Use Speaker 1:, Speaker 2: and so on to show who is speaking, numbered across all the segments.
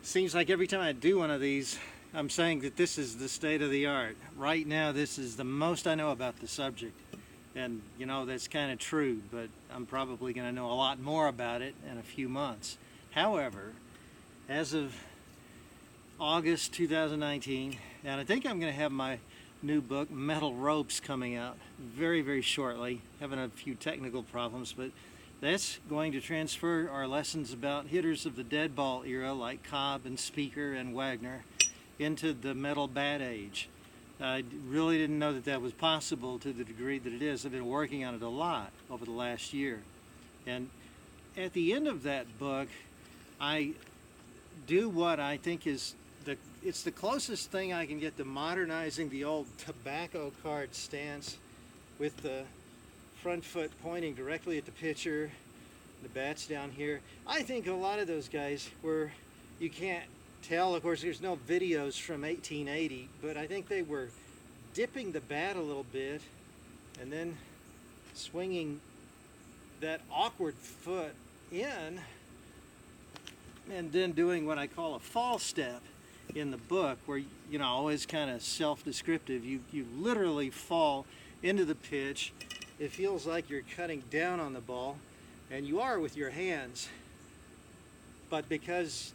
Speaker 1: Seems like every time I do one of these, I'm saying that this is the state of the art. Right now, this is the most I know about the subject. And, you know, that's kind of true, but I'm probably going to know a lot more about it in a few months. However, as of August 2019, and I think I'm going to have my new book, Metal Ropes, coming out very, very shortly. Having a few technical problems, but that's going to transfer our lessons about hitters of the Deadball era like Cobb and Speaker and Wagner into the metal bat age. I really didn't know that that was possible to the degree that it is. I've been working on it a lot over the last year. And at the end of that book, I do what I think is it's the closest thing I can get to modernizing the old tobacco card stance with the front foot pointing directly at the pitcher, the bat's down here. I think a lot of those guys were, you can't tell, of course there's no videos from 1880, but I think they were dipping the bat a little bit and then swinging that awkward foot in and then doing what I call a fall step in the book, where, you know, always kind of self-descriptive. You literally fall into the pitch. It feels like you're cutting down on the ball, and you are with your hands, but because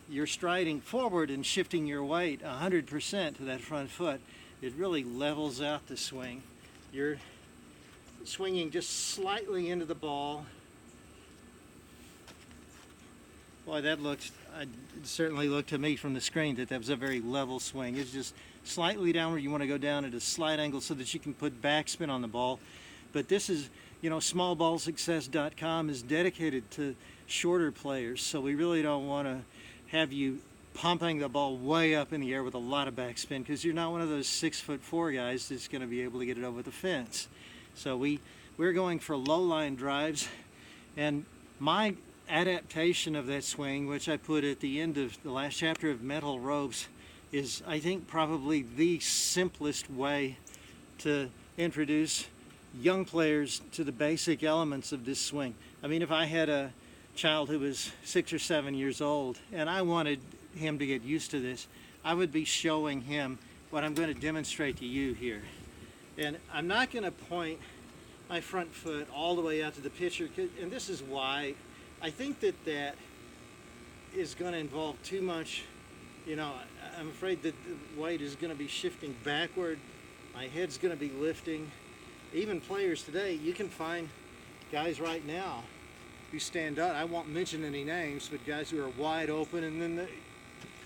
Speaker 1: you're striding forward and shifting your weight 100% to that front foot, it really levels out the swing. You're swinging just slightly into the ball. Boy, that looks, it certainly looked to me from the screen that was a very level swing. It's just slightly downward. You want to go down at a slight angle so that you can put backspin on the ball. But this is, you know, smallballsuccess.com is dedicated to shorter players, so we really don't want to have you pumping the ball way up in the air with a lot of backspin, because you're not one of those 6'4" guys that's going to be able to get it over the fence. So we're going for low line drives, and my adaptation of that swing, which I put at the end of the last chapter of Metal Ropes, is, I think, probably the simplest way to introduce young players to the basic elements of this swing. I mean, if I had a child who was 6 or 7 years old and I wanted him to get used to this, I would be showing him what I'm going to demonstrate to you here. And I'm not going to point my front foot all the way out to the pitcher, and this is why I think that that is going to involve too much. You know, I'm afraid that the weight is going to be shifting backward. My head's going to be lifting. Even players today, you can find guys right now who stand up. I won't mention any names, but guys who are wide open and then they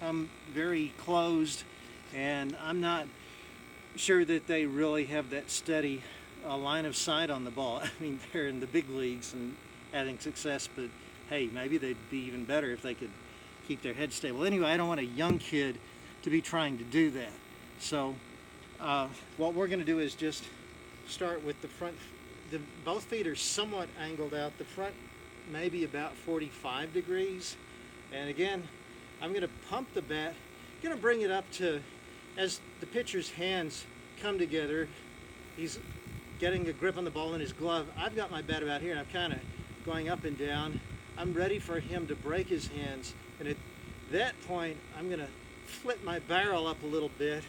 Speaker 1: come very closed. And I'm not sure that they really have that steady line of sight on the ball. I mean, they're in the big leagues and having success, but hey, maybe they'd be even better if they could keep their head stable. Anyway, I don't want a young kid to be trying to do that. So what we're going to do is just start with the front. Both feet are somewhat angled out. The front maybe about 45 degrees. And again, I'm going to pump the bat. I'm going to bring it up to, as the pitcher's hands come together, he's getting a grip on the ball in his glove. I've got my bat about here, and I'm kind of going up and down. I'm ready for him to break his hands, and at that point I'm going to flip my barrel up a little bit,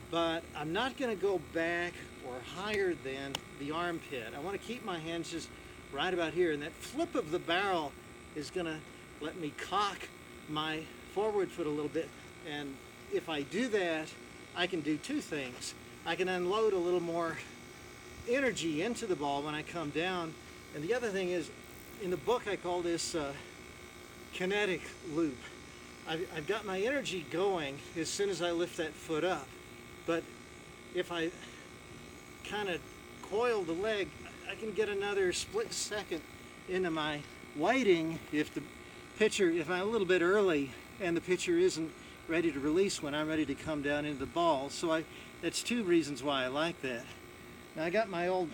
Speaker 1: but I'm not going to go back or higher than the armpit. I want to keep my hands just right about here, and that flip of the barrel is going to let me cock my forward foot a little bit. And if I do that, I can do two things. I can unload a little more energy into the ball when I come down, and the other thing is, in the book I call this kinetic loop. I've got my energy going as soon as I lift that foot up, but if I kind of coil the leg, I can get another split second into my waiting if I'm a little bit early and the pitcher isn't ready to release when I'm ready to come down into the ball. So that's two reasons why I like that. Now I got my old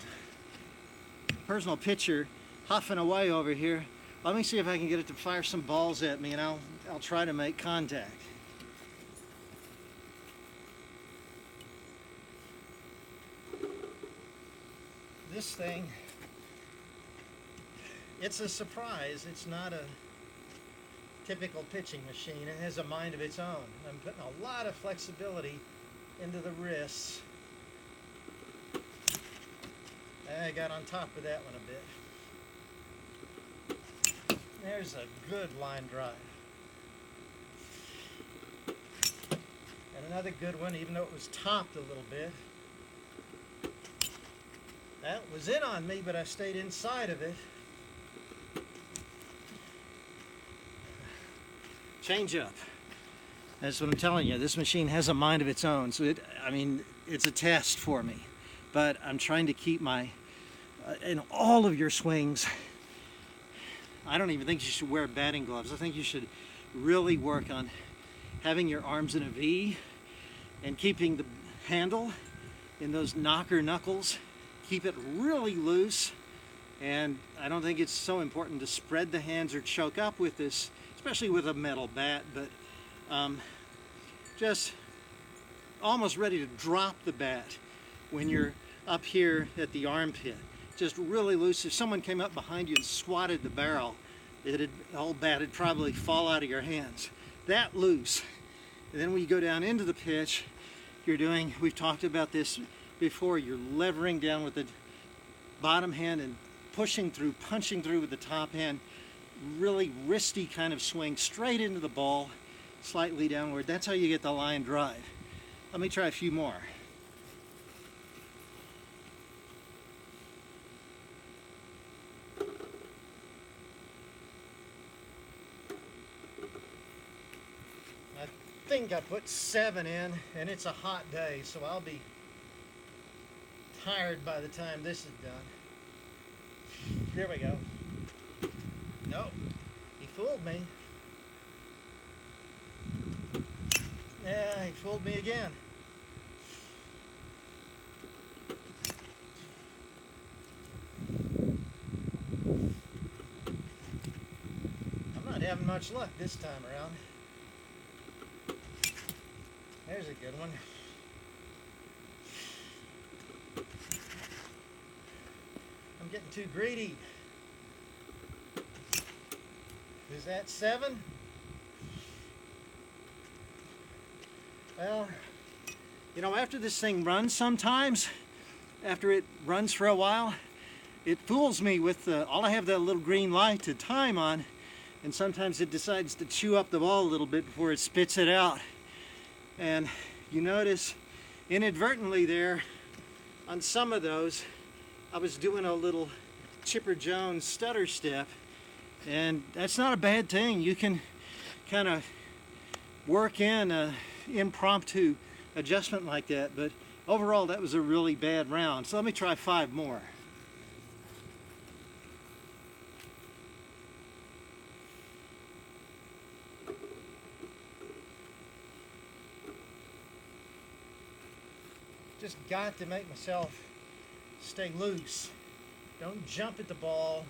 Speaker 1: personal pitcher huffing away over here. Let me see if I can get it to fire some balls at me, and I'll try to make contact. This thing, it's a surprise. It's not a typical pitching machine. It has a mind of its own. I'm putting a lot of flexibility into the wrists. I got on top of that one a bit. There's a good line drive. And another good one, even though it was topped a little bit. That was in on me, but I stayed inside of it. Change up. That's what I'm telling you. This machine has a mind of its own. So it's a test for me. But I'm trying to keep my, in all of your swings, I don't even think you should wear batting gloves. I think you should really work on having your arms in a V and keeping the handle in those knocker knuckles. Keep it really loose. And I don't think it's so important to spread the hands or choke up with this, especially with a metal bat, but just almost ready to drop the bat when you're up here at the armpit. Just really loose. If someone came up behind you and swatted the barrel, the whole bat would probably fall out of your hands. That loose. And then when you go down into the pitch, you're doing, we've talked about this before, you're levering down with the bottom hand and pushing through, punching through with the top hand. Really wristy kind of swing, straight into the ball, slightly downward. That's how you get the line drive. Let me try a few more. I think I put 7 in, and it's a hot day, so I'll be tired by the time this is done. Here we go. No, he fooled me. Yeah, he fooled me again. I'm not having much luck this time around. There's a good one. I'm getting too greedy. Is that 7? Well, you know, after this thing runs sometimes, after it runs for a while, it fools me with all I have that little green light to time on, and sometimes it decides to chew up the ball a little bit before it spits it out. And you notice inadvertently there on some of those, I was doing a little Chipper Jones stutter step. And that's not a bad thing. You can kind of work in an impromptu adjustment like that, but overall that was a really bad round. So let me try 5 more. Just got to make myself stay loose. Don't jump at the ball.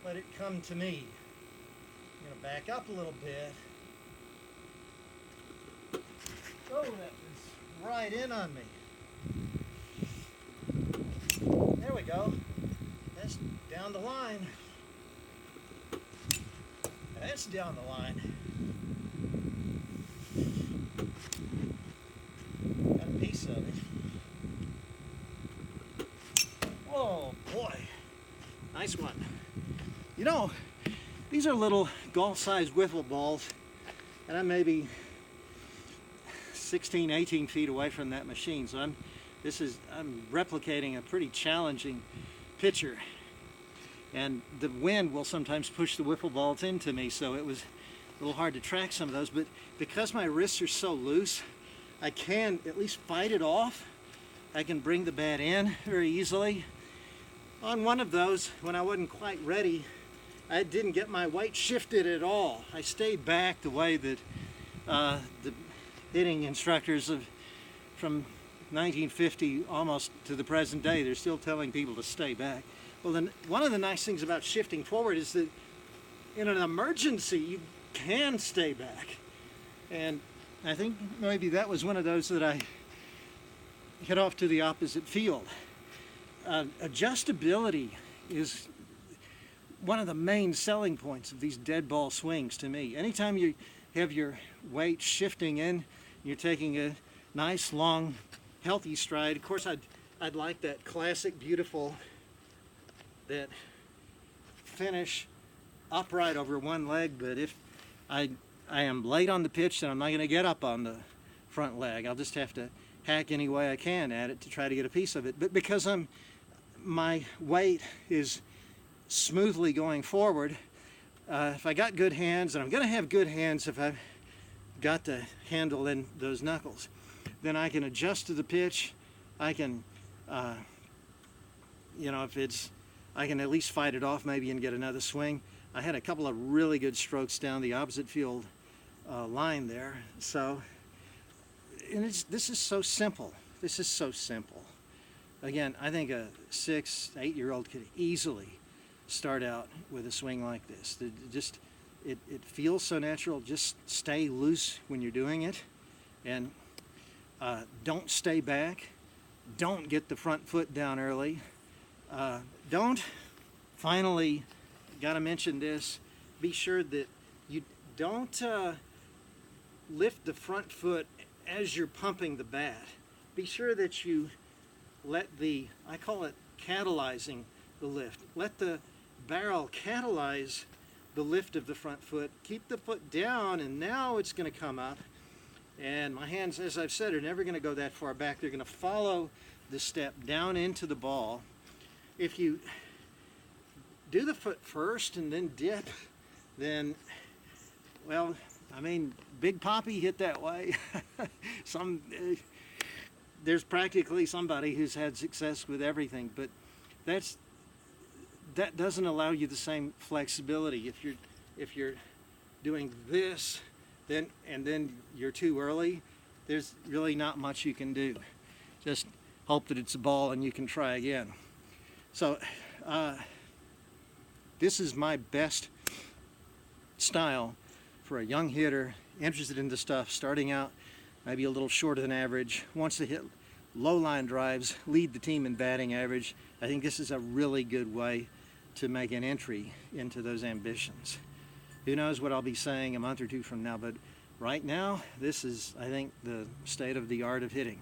Speaker 1: Let it come to me. I'm going to back up a little bit. Oh, that was right in on me. There we go. That's down the line. That's down the line. Got a piece of it. Oh boy. Nice one. You know, these are little golf-sized wiffle balls, and I'm maybe 16, 18 feet away from that machine, so I'm replicating a pretty challenging pitcher, and the wind will sometimes push the wiffle balls into me, so it was a little hard to track some of those, but because my wrists are so loose, I can at least fight it off. I can bring the bat in very easily. On one of those, when I wasn't quite ready, I didn't get my weight shifted at all. I stayed back the way that the hitting instructors from 1950 almost to the present day, they're still telling people to stay back. Well, then one of the nice things about shifting forward is that in an emergency, you can stay back. And I think maybe that was one of those that I hit off to the opposite field. Adjustability is one of the main selling points of these dead ball swings to me. Anytime you have your weight shifting in, you're taking a nice, long, healthy stride. Of course, I'd like that classic, beautiful, that finish upright over one leg, but if I am late on the pitch, then I'm not going to get up on the front leg. I'll just have to hack any way I can at it to try to get a piece of it. But because my weight is smoothly going forward, if I got good hands, and I'm going to have good hands if I've got the handle in those knuckles, then I can adjust to the pitch. I can, you know, I can at least fight it off maybe and get another swing. I had a couple of really good strokes down the opposite field line there. So, and this is so simple. This is so simple. Again, I think a 6, 8-year-old could easily start out with a swing like this. It feels so natural. Just stay loose when you're doing it, and don't stay back. Don't get the front foot down early. Finally, got to mention this, be sure that you don't lift the front foot as you're pumping the bat. Be sure that you let I call it catalyzing the lift. Let the barrel catalyze the lift of the front foot. Keep the foot down, and now it's going to come up. And my hands, as I've said, are never going to go that far back. They're going to follow the step down into the ball. If you do the foot first and then dip, then, well, I mean, Big Poppy hit that way. There's practically somebody who's had success with everything, but that doesn't allow you the same flexibility. If you're doing this, then you're too early, there's really not much you can do. Just hope that it's a ball and you can try again. So this is my best style for a young hitter interested in the stuff, starting out maybe a little shorter than average, wants to hit low line drives, lead the team in batting average. I think this is a really good way to make an entry into those ambitions. Who knows what I'll be saying a month or two from now, but right now, this is, I think, the state of the art of hitting.